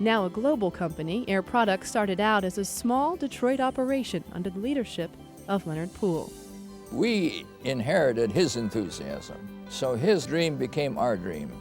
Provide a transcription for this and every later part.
Now a global company, Air Products started out as a small Detroit operation under the leadership of Leonard Poole. We inherited his enthusiasm, so his dream became our dream,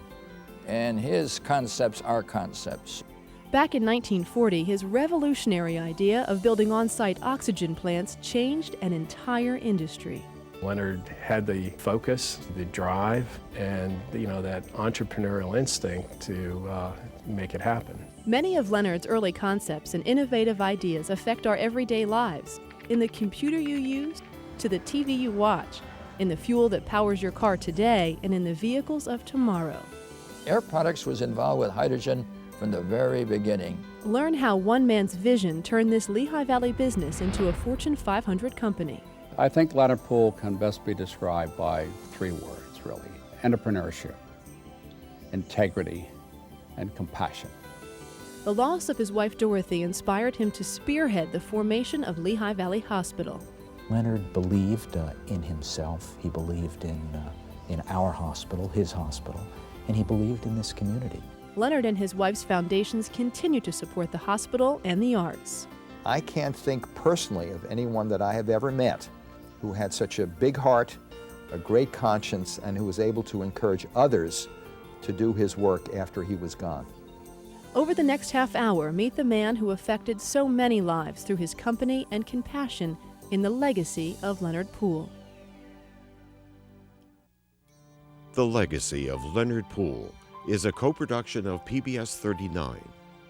and his concepts our concepts. Back in 1940, his revolutionary idea of building on-site oxygen plants changed an entire industry. Leonard had the focus, the drive, and that entrepreneurial instinct to make it happen. Many of Leonard's early concepts and innovative ideas affect our everyday lives, in the computer you use, to the TV you watch, in the fuel that powers your car today, and in the vehicles of tomorrow. Air Products was involved with hydrogen from the very beginning. Learn how one man's vision turned this Lehigh Valley business into a Fortune 500 company. I think Leonard Poole can best be described by 3 words, really: entrepreneurship, integrity, and compassion. The loss of his wife Dorothy inspired him to spearhead the formation of Lehigh Valley Hospital. Leonard believed in himself, he believed in our hospital, his hospital, and he believed in this community. Leonard and his wife's foundations continue to support the hospital and the arts. I can't think personally of anyone that I have ever met who had such a big heart, a great conscience, and who was able to encourage others to do his work after he was gone. Over the next half hour, meet the man who affected so many lives through his company and compassion in the legacy of Leonard Poole. The Legacy of Leonard Poole is a co-production of PBS 39,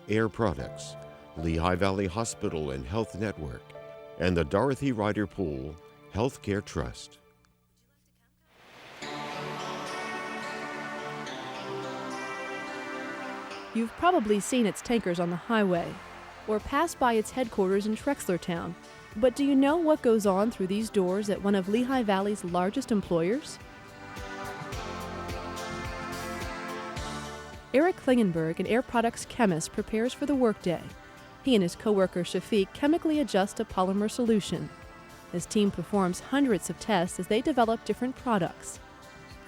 Air Products, Lehigh Valley Hospital and Health Network, and the Dorothy Ryder Poole Healthcare Trust. You've probably seen its tankers on the highway, or passed by its headquarters in Trexlertown. But do you know what goes on through these doors at one of Lehigh Valley's largest employers? Eric Klingenberg, an Air Products chemist, prepares for the workday. He and his coworker Shafiq chemically adjust a polymer solution. His team performs hundreds of tests as they develop different products.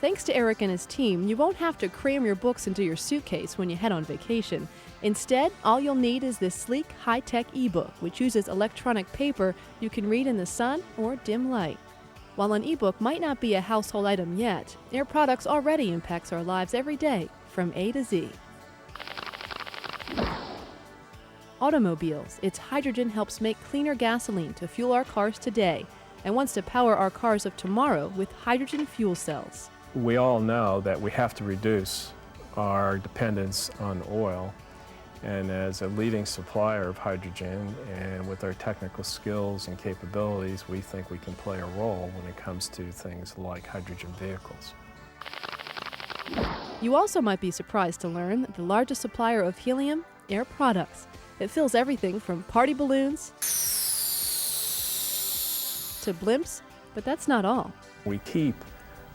Thanks to Eric and his team, you won't have to cram your books into your suitcase when you head on vacation. Instead, all you'll need is this sleek, high-tech e-book, which uses electronic paper you can read in the sun or dim light. While an e-book might not be a household item yet, Air Products already impacts our lives every day, from A to Z. Automobiles. Its hydrogen helps make cleaner gasoline to fuel our cars today, and wants to power our cars of tomorrow with hydrogen fuel cells. We all know that we have to reduce our dependence on oil, and as a leading supplier of hydrogen and with our technical skills and capabilities, we think we can play a role when it comes to things like hydrogen vehicles. You also might be surprised to learn that the largest supplier of helium, Air Products. It fills everything from party balloons to blimps, but that's not all. We keep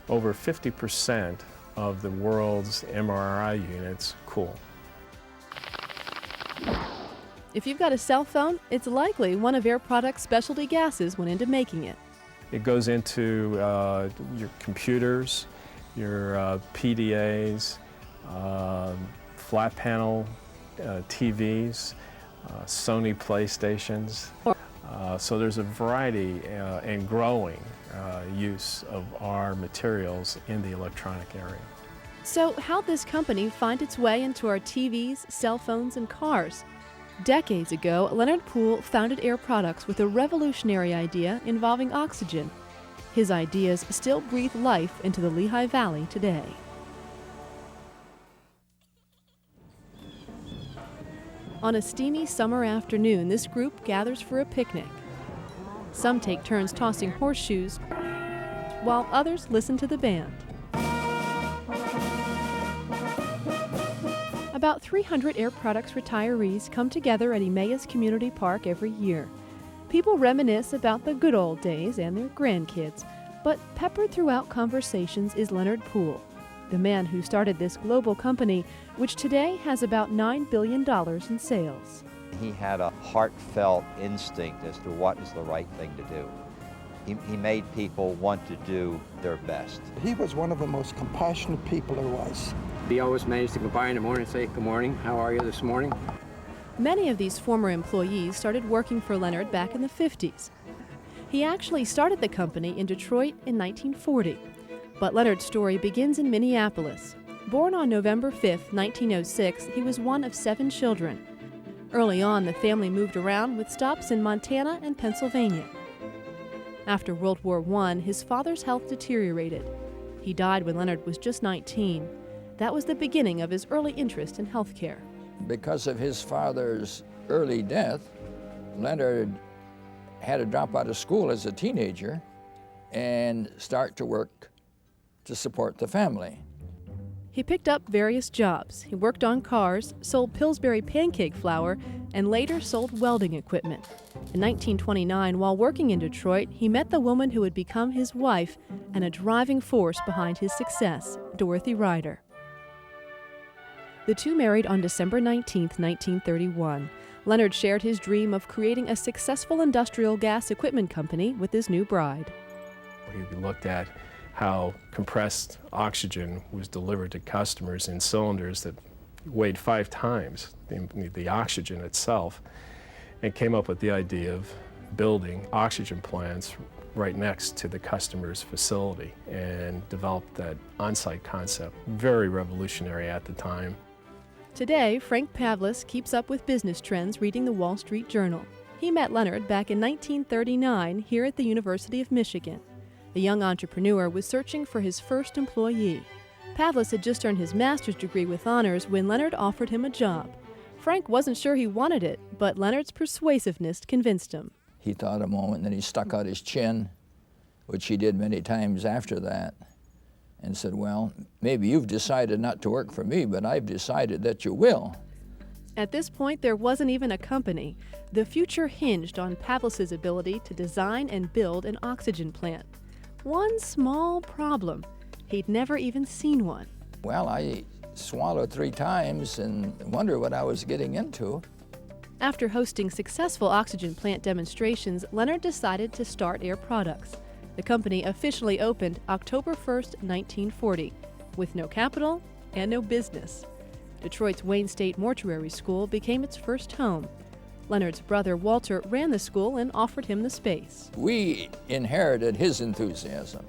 over 50% of the world's MRI units cool. If you've got a cell phone, it's likely one of Air Products' specialty gases went into making it. It goes into your computers, your PDAs, flat panel TVs, Sony PlayStations. So there's a variety and growing use of our materials in the electronic area. So how'd this company find its way into our TVs, cell phones, and cars? Decades ago, Leonard Poole founded Air Products with a revolutionary idea involving oxygen. His ideas still breathe life into the Lehigh Valley today. On a steamy summer afternoon, this group gathers for a picnic. Some take turns tossing horseshoes, while others listen to the band. About 300 Air Products retirees come together at Emmaus Community Park every year. People reminisce about the good old days and their grandkids, but peppered throughout conversations is Leonard Poole, the man who started this global company, which today has about $9 billion in sales. He had a heartfelt instinct as to what is the right thing to do. He made people want to do their best. He was one of the most compassionate people there was. He always managed to come by in the morning and say, "Good morning, how are you this morning?" Many of these former employees started working for Leonard back in the 50s. He actually started the company in Detroit in 1940, but Leonard's story begins in Minneapolis. Born on November 5, 1906, he was one of 7 children. Early on, the family moved around with stops in Montana and Pennsylvania. After World War I, his father's health deteriorated. He died when Leonard was just 19. That was the beginning of his early interest in healthcare. Because of his father's early death, Leonard had to drop out of school as a teenager and start to work to support the family. He picked up various jobs. He worked on cars, sold Pillsbury pancake flour, and later sold welding equipment. In 1929, while working in Detroit, he met the woman who would become his wife and a driving force behind his success, Dorothy Ryder. The two married on December 19, 1931. Leonard shared his dream of creating a successful industrial gas equipment company with his new bride. We looked at how compressed oxygen was delivered to customers in cylinders that weighed 5 times the oxygen itself, and came up with the idea of building oxygen plants right next to the customer's facility and developed that on-site concept. Very revolutionary at the time. Today, Frank Pavlis keeps up with business trends reading the Wall Street Journal. He met Leonard back in 1939 here at the University of Michigan. The young entrepreneur was searching for his first employee. Pavlis had just earned his master's degree with honors when Leonard offered him a job. Frank wasn't sure he wanted it, but Leonard's persuasiveness convinced him. He thought a moment, and then he stuck out his chin, which he did many times after that, and said, well, maybe you've decided not to work for me, but I've decided that you will. At this point, there wasn't even a company. The future hinged on Pavlis's ability to design and build an oxygen plant. One small problem: he'd never even seen one. Well, I swallowed 3 times and wondered what I was getting into. After hosting successful oxygen plant demonstrations, Leonard decided to start Air Products. The company officially opened October 1st, 1940, with no capital and no business. Detroit's Wayne State Mortuary School became its first home. Leonard's brother Walter ran the school and offered him the space. We inherited his enthusiasm,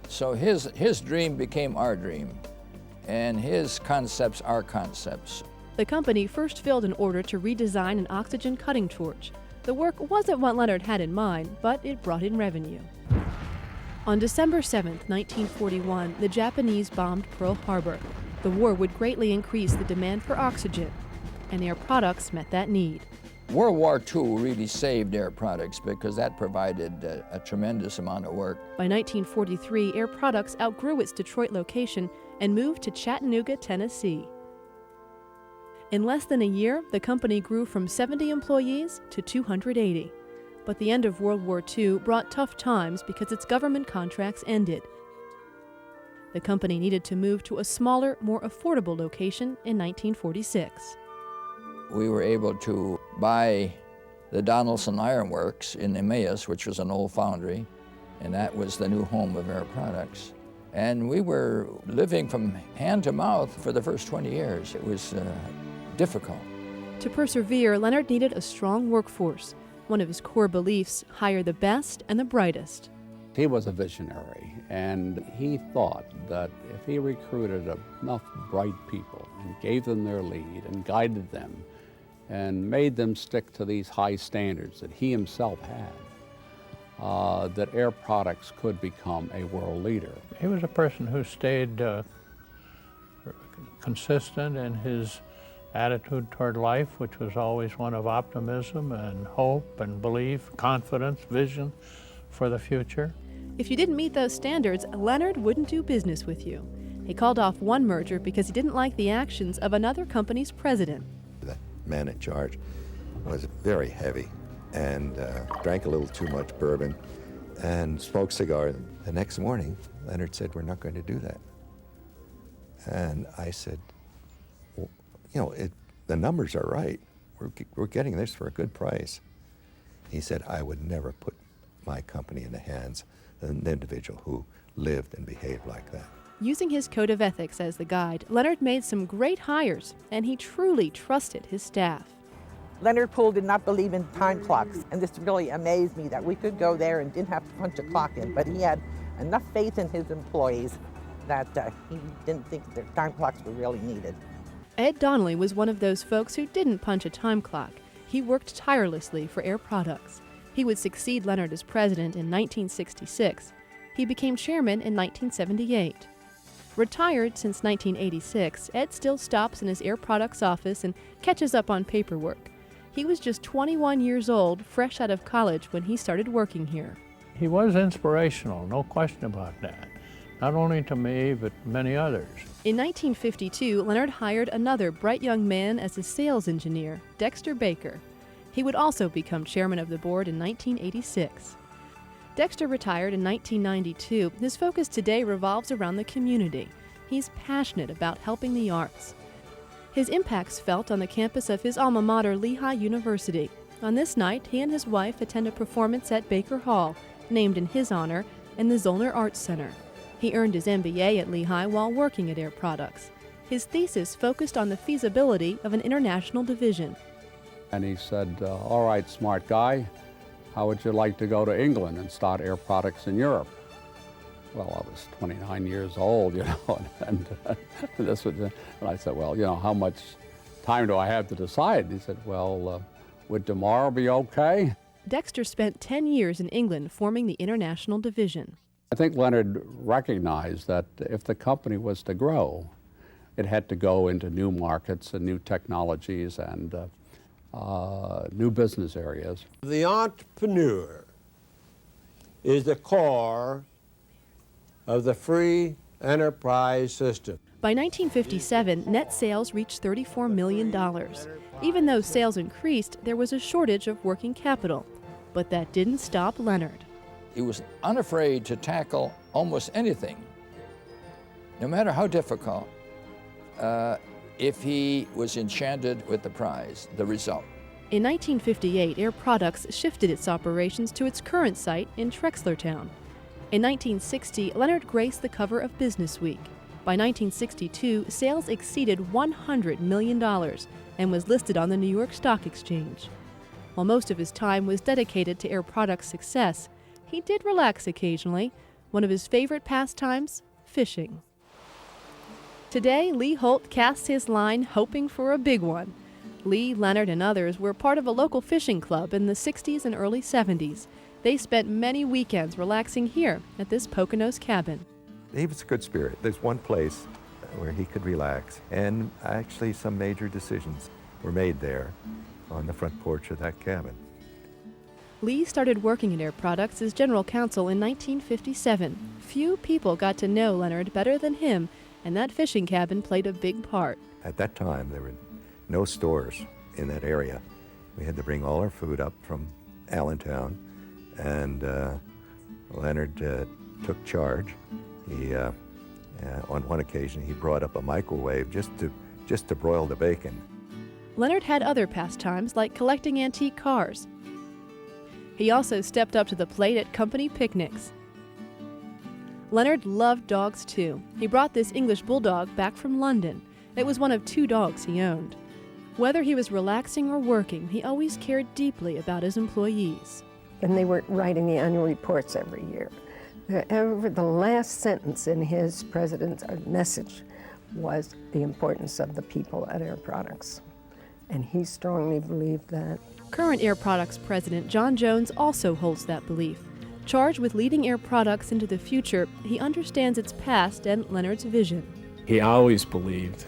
so his dream became our dream, and his concepts our concepts. The company first filled an order to redesign an oxygen cutting torch. The work wasn't what Leonard had in mind, but it brought in revenue. On December 7, 1941, the Japanese bombed Pearl Harbor. The war would greatly increase the demand for oxygen, and Air Products met that need. World War II really saved Air Products because that provided a tremendous amount of work. By 1943, Air Products outgrew its Detroit location and moved to Chattanooga, Tennessee. In less than a year, the company grew from 70 employees to 280. But the end of World War II brought tough times because its government contracts ended. The company needed to move to a smaller, more affordable location in 1946. We were able to buy the Donaldson Iron Works in Emmaus, which was an old foundry, and that was the new home of Air Products. And we were living from hand to mouth for the first 20 years. It was difficult. To persevere, Leonard needed a strong workforce. One of his core beliefs: hire the best and the brightest. He was a visionary, and he thought that if he recruited enough bright people and gave them their lead and guided them and made them stick to these high standards that he himself had, that Air Products could become a world leader. He was a person who stayed consistent in his attitude toward life, which was always one of optimism and hope and belief, confidence, vision for the future. If you didn't meet those standards, Leonard wouldn't do business with you. He called off one merger because he didn't like the actions of another company's president. The man in charge was very heavy and drank a little too much bourbon and smoked cigars. The next morning, Leonard said, "We're not going to do that." And I said, well, you know, the numbers are right. We're getting this for a good price. He said, "I would never put my company in the hands of an individual who lived and behaved like that." Using his code of ethics as the guide, Leonard made some great hires, and he truly trusted his staff. Leonard Poole did not believe in time clocks, and this really amazed me that we could go there and didn't have to punch a clock in, but he had enough faith in his employees that he didn't think that time clocks were really needed. Ed Donnelly was one of those folks who didn't punch a time clock. He worked tirelessly for Air Products. He would succeed Leonard as president in 1966. He became chairman in 1978. Retired since 1986, Ed still stops in his Air Products office and catches up on paperwork. He was just 21 years old, fresh out of college, when he started working here. He was inspirational, no question about that. Not only to me, but many others. In 1952, Leonard hired another bright young man as a sales engineer, Dexter Baker. He would also become chairman of the board in 1986. Dexter retired in 1992. His focus today revolves around the community. He's passionate about helping the arts. His impact's felt on the campus of his alma mater, Lehigh University. On this night, he and his wife attend a performance at Baker Hall, named in his honor, in the Zollner Arts Center. He earned his MBA at Lehigh while working at Air Products. His thesis focused on the feasibility of an international division. And he said, all right, smart guy, how would you like to go to England and start Air Products in Europe? Well, I was 29 years old, you know, and this was, and I said, well, you know, how much time do I have to decide? And he said, well, would tomorrow be okay? Dexter spent 10 years in England forming the international division. I think Leonard recognized that if the company was to grow, it had to go into new markets and new technologies and new business areas. The entrepreneur is the core of the free enterprise system. By 1957, net sales reached $34 million. Even though sales increased, there was a shortage of working capital. But that didn't stop Leonard. He was unafraid to tackle almost anything, no matter how difficult, if he was enchanted with the prize, the result. In 1958, Air Products shifted its operations to its current site in Trexlertown. In 1960, Leonard graced the cover of Businessweek. By 1962, sales exceeded $100 million and was listed on the New York Stock Exchange. While most of his time was dedicated to Air Products' success, he did relax occasionally. One of his favorite pastimes, fishing. Today, Lee Holt casts his line hoping for a big one. Lee, Leonard, and others were part of a local fishing club in the 60s and early 70s. They spent many weekends relaxing here at this Poconos cabin. He was a good spirit. There's one place where he could relax, and actually some major decisions were made there on the front porch of that cabin. Lee started working at Air Products as general counsel in 1957. Few people got to know Leonard better than him, and that fishing cabin played a big part. At that time, there were no stores in that area. We had to bring all our food up from Allentown, and Leonard took charge. He, on one occasion, he brought up a microwave just to broil the bacon. Leonard had other pastimes like collecting antique cars. He also stepped up to the plate at company picnics. Leonard loved dogs too. He brought this English bulldog back from London. It was one of 2 dogs he owned. Whether he was relaxing or working, he always cared deeply about his employees. And they were writing the annual reports every year. The last sentence in his president's message was the importance of the people at Air Products. And he strongly believed that. Current Air Products president John Jones also holds that belief. Charged with leading Air Products into the future, he understands its past and Leonard's vision. He always believed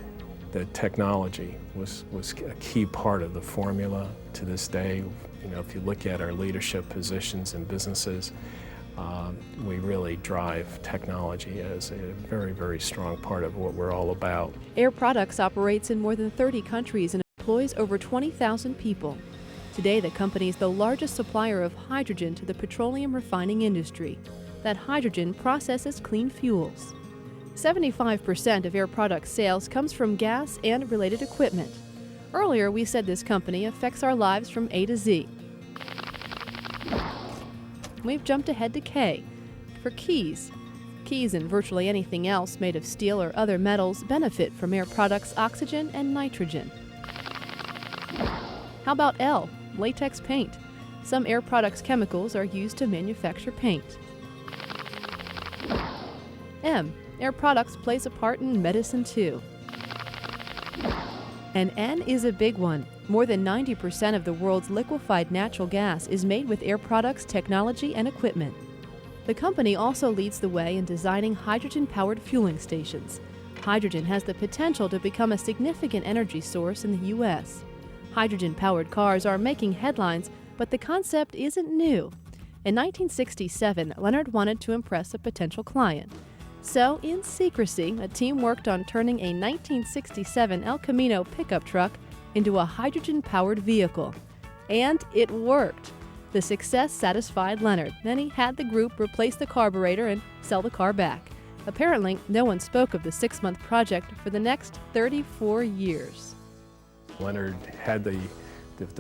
that technology was a key part of the formula to this day. You know, if you look at our leadership positions in businesses, we really drive technology as a very, very strong part of what we're all about. Air Products operates in more than 30 countries and employs over 20,000 people. Today, the company is the largest supplier of hydrogen to the petroleum refining industry. That hydrogen processes clean fuels. 75% of Air Products sales comes from gas and related equipment. Earlier, we said this company affects our lives from A to Z. We've jumped ahead to K, for keys. Keys and virtually anything else made of steel or other metals benefit from Air Products' oxygen and nitrogen. How about L, latex paint? Some Air Products chemicals are used to manufacture paint. M, Air Products plays a part in medicine too. And N is a big one. More than 90% of the world's liquefied natural gas is made with Air Products technology and equipment. The company also leads the way in designing hydrogen-powered fueling stations. Hydrogen has the potential to become a significant energy source in the U.S. Hydrogen-powered cars are making headlines, but the concept isn't new. In 1967, Leonard wanted to impress a potential client. So, in secrecy, a team worked on turning a 1967 El Camino pickup truck into a hydrogen-powered vehicle. And it worked. The success satisfied Leonard. Then he had the group replace the carburetor and sell the car back. Apparently, no one spoke of the 6-month project for the next 34 years. Leonard had the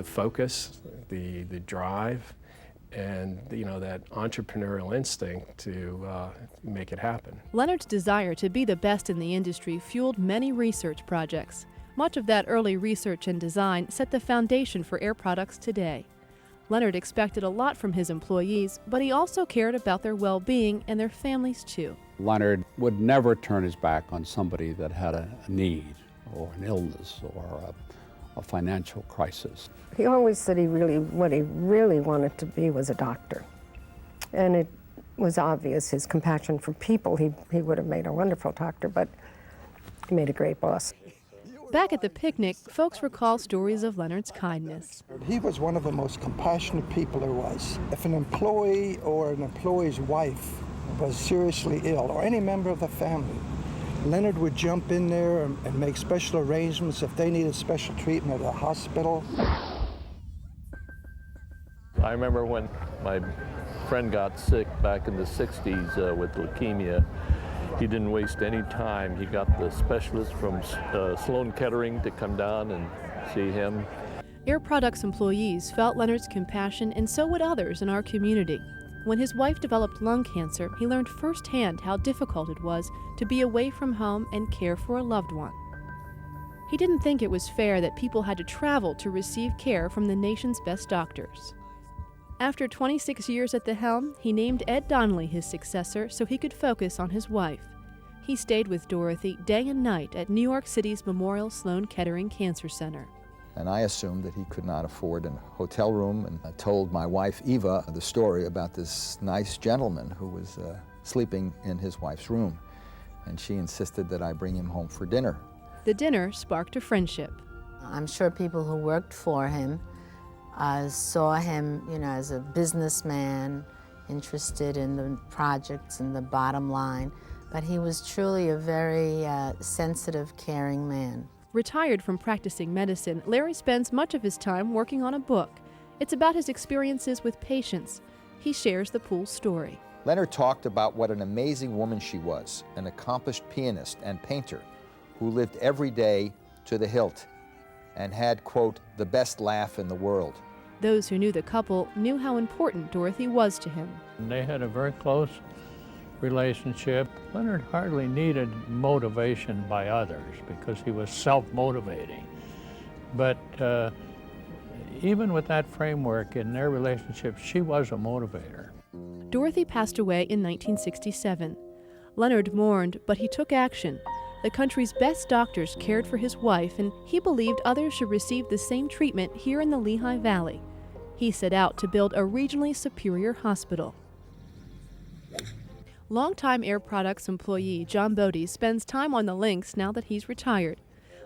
focus, the drive, and that entrepreneurial instinct to make it happen. Leonard's desire to be the best in the industry fueled many research projects. Much of that early research and design set the foundation for Air Products today. Leonard expected a lot from his employees, but he also cared about their well-being and their families too. Leonard would never turn his back on somebody that had a need or an illness or a financial crisis. He always said what he really wanted to be was a doctor. And it was obvious his compassion for people. He would have made a wonderful doctor, but he made a great boss. Back at the picnic, folks recall stories of Leonard's kindness. He was one of the most compassionate people there was. If an employee or an employee's wife was seriously ill, or any member of the family, Leonard would jump in there and make special arrangements if they needed special treatment at a hospital. I remember when my friend got sick back in the 60s with leukemia. He didn't waste any time. He got the specialist from Sloan Kettering to come down and see him. Air Products employees felt Leonard's compassion, and so would others in our community. When his wife developed lung cancer, he learned firsthand how difficult it was to be away from home and care for a loved one. He didn't think it was fair that people had to travel to receive care from the nation's best doctors. After 26 years at the helm, he named Ed Donnelly his successor so he could focus on his wife. He stayed with Dorothy day and night at New York City's Memorial Sloan Kettering Cancer Center. And I assumed that he could not afford a hotel room, and I told my wife, Eva, the story about this nice gentleman who was sleeping in his wife's room. And she insisted that I bring him home for dinner. The dinner sparked a friendship. I'm sure people who worked for him saw him, as a businessman, interested in the projects and the bottom line, but he was truly a very sensitive, caring man. Retired from practicing medicine, Larry spends much of his time working on a book. It's about his experiences with patients. He shares the Poole story. Leonard talked about what an amazing woman she was, an accomplished pianist and painter who lived every day to the hilt and had, quote, the best laugh in the world. Those who knew the couple knew how important Dorothy was to him. They had a very close relationship. Leonard hardly needed motivation by others because he was self-motivating. But even with that framework in their relationship, she was a motivator. Dorothy passed away in 1967. Leonard mourned, but he took action. The country's best doctors cared for his wife, and he believed others should receive the same treatment here in the Lehigh Valley. He set out to build a regionally superior hospital. Longtime Air Products employee John Bodie spends time on the links now that he's retired.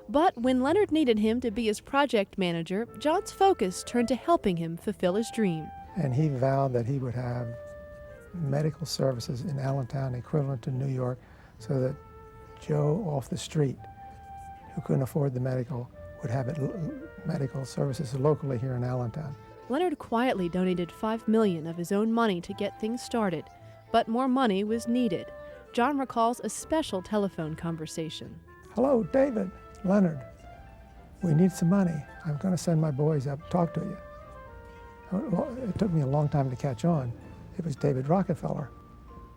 But when Leonard needed him to be his project manager, John's focus turned to helping him fulfill his dream. And he vowed that he would have medical services in Allentown equivalent to New York, so that Joe off the street who couldn't afford the medical would have medical services locally here in Allentown. Leonard quietly donated $5 million of his own money to get things started, but more money was needed. John recalls a special telephone conversation. Hello, David. Leonard, we need some money. I'm going to send my boys up to talk to you. It took me a long time to catch on. It was David Rockefeller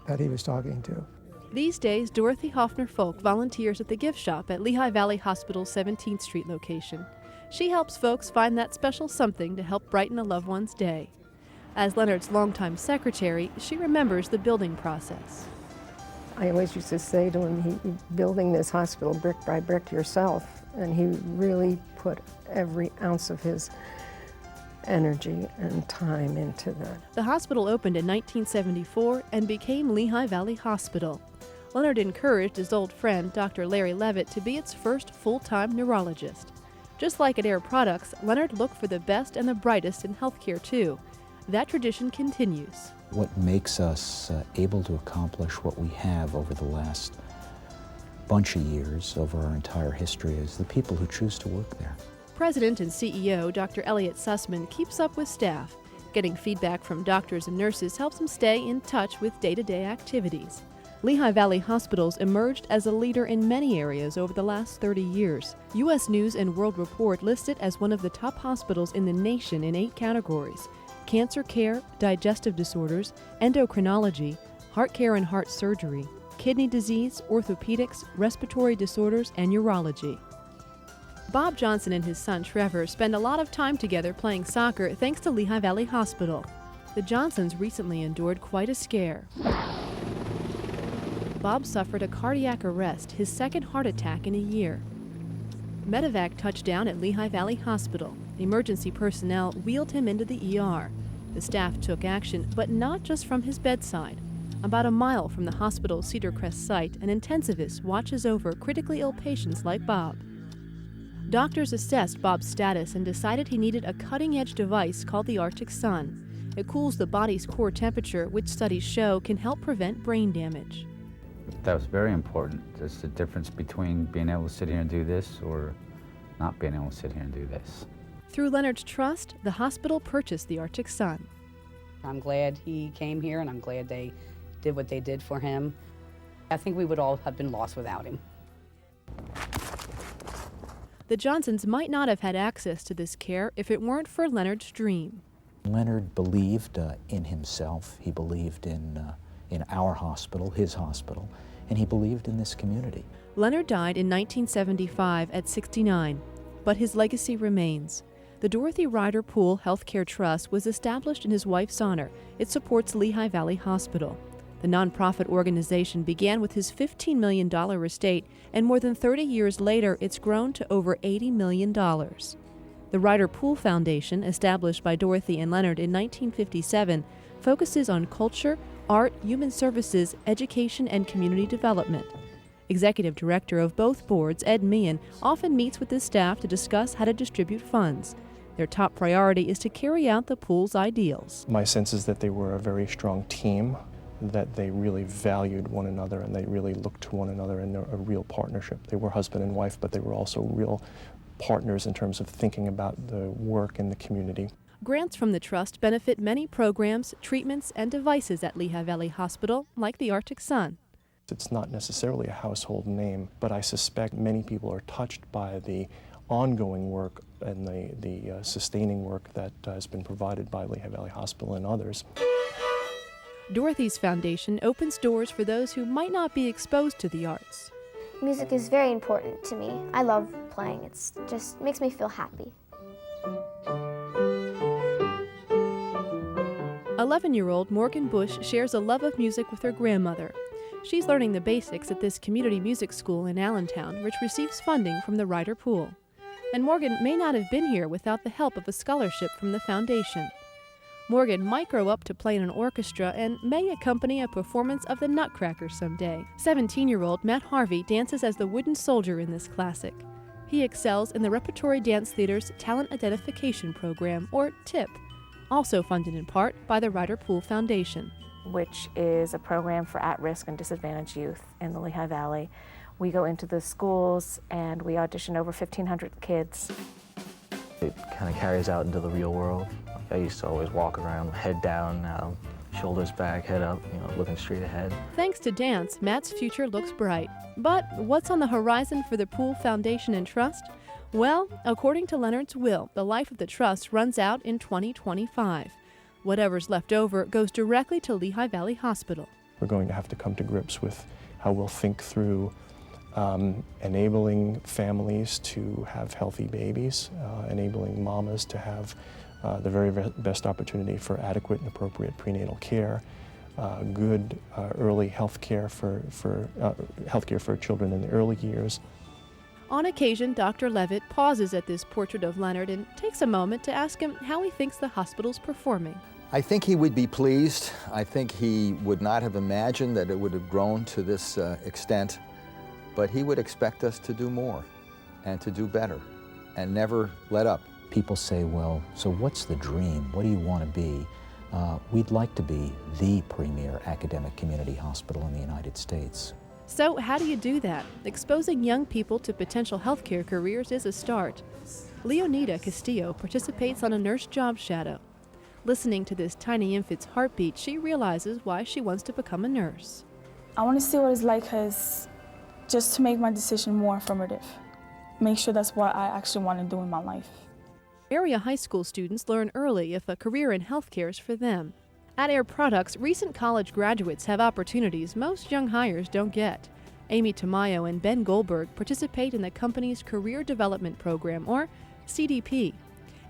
that he was talking to. These days, Dorothy Hoffner Folk volunteers at the gift shop at Lehigh Valley Hospital's 17th Street location. She helps folks find that special something to help brighten a loved one's day. As Leonard's longtime secretary, she remembers the building process. I always used to say to him, you're building this hospital brick by brick yourself, and he really put every ounce of his energy and time into that. The hospital opened in 1974 and became Lehigh Valley Hospital. Leonard encouraged his old friend, Dr. Larry Levitt, to be its first full-time neurologist. Just like at Air Products, Leonard looked for the best and the brightest in healthcare, too. That tradition continues. What makes us able to accomplish what we have over the last bunch of years, over our entire history, is the people who choose to work there. President and CEO Dr. Elliot Sussman keeps up with staff. Getting feedback from doctors and nurses helps him stay in touch with day-to-day activities. Lehigh Valley Hospitals emerged as a leader in many areas over the last 30 years. U.S. News & World Report lists it as one of the top hospitals in the nation in 8 categories: cancer care, digestive disorders, endocrinology, heart care and heart surgery, kidney disease, orthopedics, respiratory disorders, and urology. Bob Johnson and his son Trevor spend a lot of time together playing soccer thanks to Lehigh Valley Hospital. The Johnsons recently endured quite a scare. Bob suffered a cardiac arrest, his second heart attack in a year. Medevac touched down at Lehigh Valley Hospital. Emergency personnel wheeled him into the ER. The staff took action, but not just from his bedside. About a mile from the hospital's Cedar Crest site, an intensivist watches over critically ill patients like Bob. Doctors assessed Bob's status and decided he needed a cutting-edge device called the Arctic Sun. It cools the body's core temperature, which studies show can help prevent brain damage. That was very important. There's the difference between being able to sit here and do this or not being able to sit here and do this. Through Leonard's trust, the hospital purchased the Arctic Sun. I'm glad he came here, and I'm glad they did what they did for him. I think we would all have been lost without him. The Johnsons might not have had access to this care if it weren't for Leonard's dream. Leonard believed in himself. He believed in our hospital, his hospital, and he believed in this community. Leonard died in 1975 at 69, but his legacy remains. The Dorothy Ryder Poole Healthcare Trust was established in his wife's honor. It supports Lehigh Valley Hospital. The nonprofit organization began with his $15 million estate, and more than 30 years later, it's grown to over $80 million. The Ryder Poole Foundation, established by Dorothy and Leonard in 1957, focuses on culture, art, human services, education, and community development. Executive director of both boards, Ed Meehan, often meets with his staff to discuss how to distribute funds. Their top priority is to carry out the Poole's ideals. My sense is that they were a very strong team, that they really valued one another and they really looked to one another in a real partnership. They were husband and wife, but they were also real partners in terms of thinking about the work in the community. Grants from the Trust benefit many programs, treatments, and devices at Lehigh Valley Hospital, like the Arctic Sun. It's not necessarily a household name, but I suspect many people are touched by the ongoing work and the sustaining work that has been provided by Lehigh Valley Hospital and others. Dorothy's Foundation opens doors for those who might not be exposed to the arts. Music is very important to me. I love playing. It just makes me feel happy. 11-year-old Morgan Bush shares a love of music with her grandmother. She's learning the basics at this community music school in Allentown, which receives funding from the Ryder Poole. And Morgan may not have been here without the help of a scholarship from the foundation. Morgan might grow up to play in an orchestra and may accompany a performance of the Nutcracker someday. 17-year-old Matt Harvey dances as the wooden soldier in this classic. He excels in the Repertory Dance Theater's Talent Identification Program, or TIP, also funded in part by the Ryder Poole Foundation, which is a program for at-risk and disadvantaged youth in the Lehigh Valley. We go into the schools and we audition over 1,500 kids. It kind of carries out into the real world. I used to always walk around, head down, now shoulders back, head up, looking straight ahead. Thanks to dance, Matt's future looks bright. But what's on the horizon for the Poole Foundation and Trust? Well, according to Leonard's will, the life of the trust runs out in 2025. Whatever's left over goes directly to Lehigh Valley Hospital. We're going to have to come to grips with how we'll think through enabling families to have healthy babies, enabling mamas to have the very best opportunity for adequate and appropriate prenatal care, good early health care for children in the early years. On occasion, Dr. Levitt pauses at this portrait of Leonard and takes a moment to ask him how he thinks the hospital's performing. I think he would be pleased. I think he would not have imagined that it would have grown to this extent, but he would expect us to do more and to do better and never let up. People say, well, so what's the dream? What do you want to be? We'd like to be the premier academic community hospital in the United States. So how do you do that? Exposing young people to potential healthcare careers is a start. Leonida Castillo participates on a nurse job shadow. Listening to this tiny infant's heartbeat, she realizes why she wants to become a nurse. I want to see what it's like, just to make my decision more affirmative. Make sure that's what I actually want to do in my life. Area high school students learn early if a career in healthcare is for them. At Air Products, recent college graduates have opportunities most young hires don't get. Amy Tamayo and Ben Goldberg participate in the company's Career Development Program, or CDP.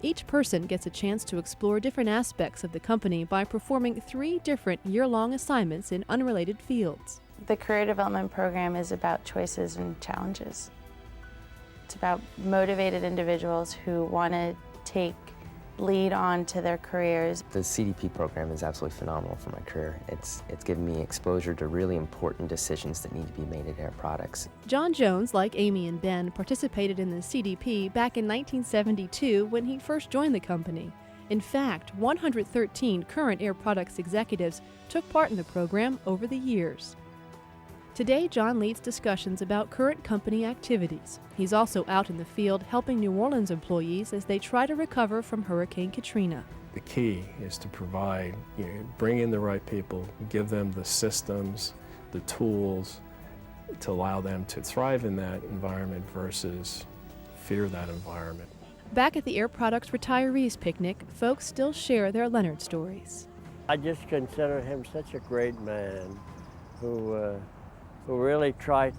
Each person gets a chance to explore different aspects of the company by performing 3 different year-long assignments in unrelated fields. The Career Development Program is about choices and challenges. It's about motivated individuals who want to take lead on to their careers. The CDP program is absolutely phenomenal for my career. It's given me exposure to really important decisions that need to be made at Air Products. John Jones, like Amy and Ben, participated in the CDP back in 1972 when he first joined the company. In fact, 113 current Air Products executives took part in the program over the years. Today, John leads discussions about current company activities. He's also out in the field helping New Orleans employees as they try to recover from Hurricane Katrina. The key is to provide, bring in the right people, give them the systems, the tools to allow them to thrive in that environment versus fear that environment. Back at the Air Products Retirees Picnic, folks still share their Leonard stories. I just consider him such a great man who really tried,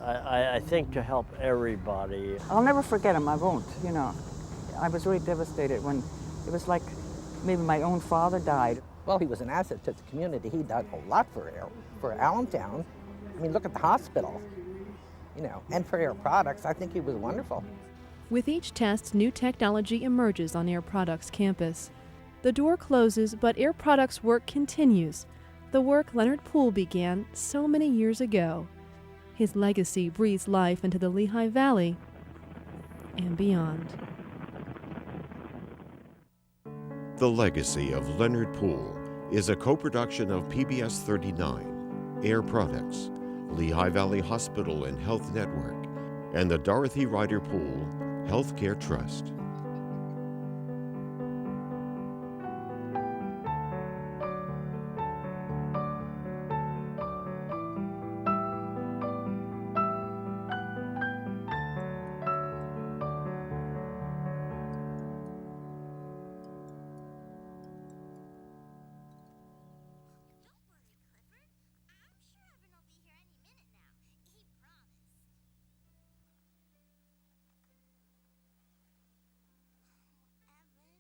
I think, to help everybody. I'll never forget him, I won't, I was really devastated when it was like maybe my own father died. Well, he was an asset to the community. He done a lot for Allentown. I mean, look at the hospital, and for Air Products. I think he was wonderful. With each test, new technology emerges on Air Products campus. The door closes, but Air Products work continues. The work Leonard Poole began so many years ago. His legacy breathes life into the Lehigh Valley and beyond. The Legacy of Leonard Poole is a co-production of PBS 39, Air Products, Lehigh Valley Hospital and Health Network, and the Dorothy Ryder Poole Healthcare Trust.